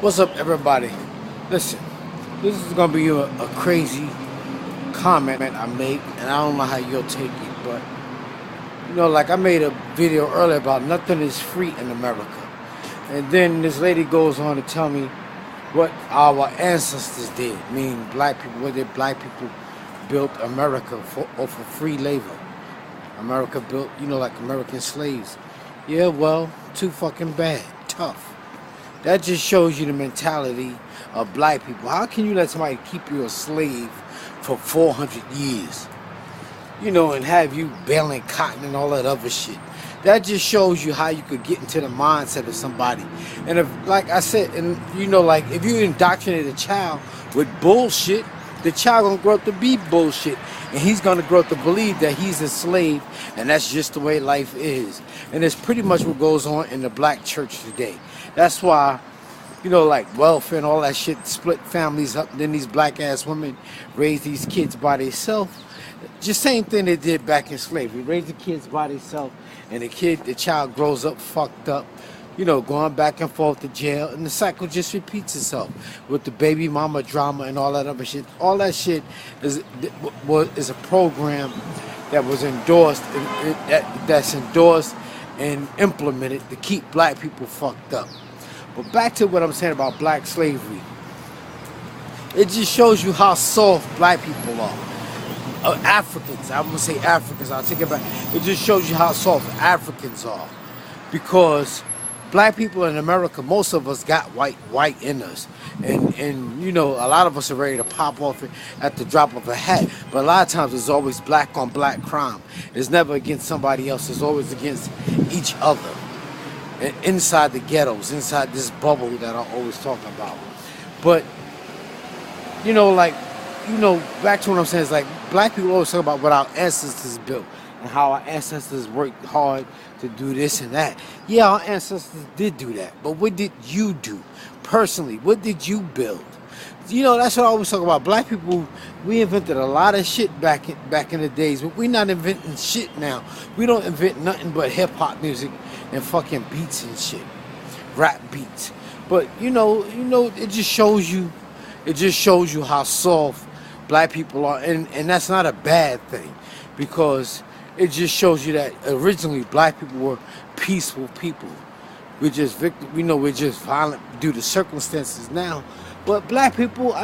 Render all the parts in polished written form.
What's up, everybody? Listen, this is gonna be a crazy comment I make, and I don't know how you'll take it, but like I made a video earlier about nothing is free in America, and then this lady goes on to tell me what our ancestors did, meaning black people, what did black people built America for, or for free labor. America built, like American slaves. Yeah, well, too fucking bad, tough. That just shows you the mentality of black people. How can you let somebody keep you a slave for 400 years? And have you baling cotton and all that other shit. That just shows you how you could get into the mindset of somebody. And if, like I said, and like if you indoctrinate a child with bullshit, the child gonna grow up to be bullshit, and he's gonna grow up to believe that he's a slave, and that's just the way life is. And it's pretty much what goes on in the black church today. That's why, like welfare and all that shit, split families up, and then these black ass women raise these kids by themselves. Just same thing they did back in slavery. Raise the kids by themselves, and the child grows up fucked up, going back and forth to jail, and the cycle just repeats itself with the baby mama drama and all that other shit. All that shit is a program that was endorsed, that's endorsed and implemented to keep black people fucked up. But back to what I'm saying about black slavery, it just shows you how soft black people are. Africans, I'm gonna say Africans, I'll take it back. It just shows you how soft Africans are, because black people in America, most of us got white in us, and a lot of us are ready to pop off it at the drop of a hat. But a lot of times it's always black on black crime. It's never against somebody else. It's always against each other. And inside the ghettos, inside this bubble that I always talk about. But back to what I'm saying is like black people always talk about what our ancestors built and how our ancestors worked hard to do this and that. Yeah, our ancestors did do that, but what did you do personally? What did you build? That's what I always talk about. Black people, we invented a lot of shit back in the days, but we're not inventing shit now. We don't invent nothing but hip hop music and fucking beats and shit, rap beats. But it just shows you. It just shows you how soft black people are, and that's not a bad thing, because it just shows you that originally black people were peaceful people. We're just we're just violent due to circumstances now. But black people,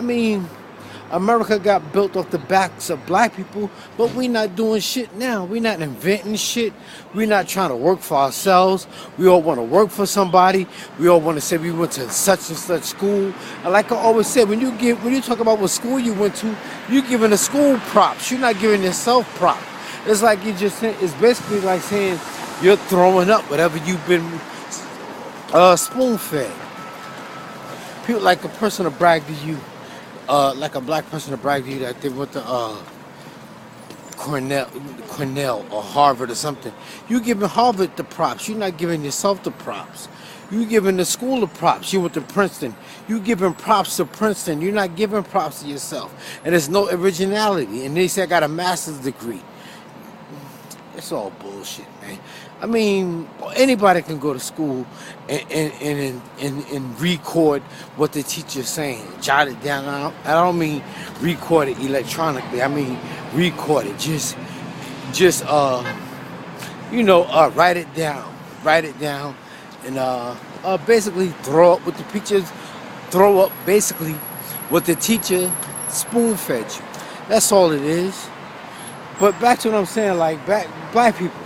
America got built off the backs of black people, but we not doing shit now. We not inventing shit. We not trying to work for ourselves. We all want to work for somebody. We all want to say we went to such and such school. And like I always said, when you talk about what school you went to, you're giving the school props. You're not giving yourself props. It's like it's basically like saying you're throwing up whatever you've been spoon fed. People like a person to brag to you. Like a black person to brag to you that they went to Cornell or Harvard or something. You giving Harvard the props. You're not giving yourself the props. You giving the school the props. You went to Princeton. You giving props to Princeton. You're not giving props to yourself. And there's no originality. And they say I got a master's degree. It's all bullshit, man. Anybody can go to school and record what the teacher's saying, jot it down. I don't mean record it electronically. I mean record it. Just write it down, and basically throw up what the teachers throw up. Basically, what the teacher spoon fed you. That's all it is. But back to what I'm saying, like black people,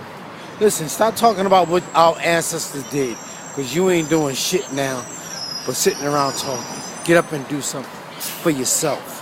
listen, stop talking about what our ancestors did, because you ain't doing shit now but sitting around talking. Get up and do something for yourself.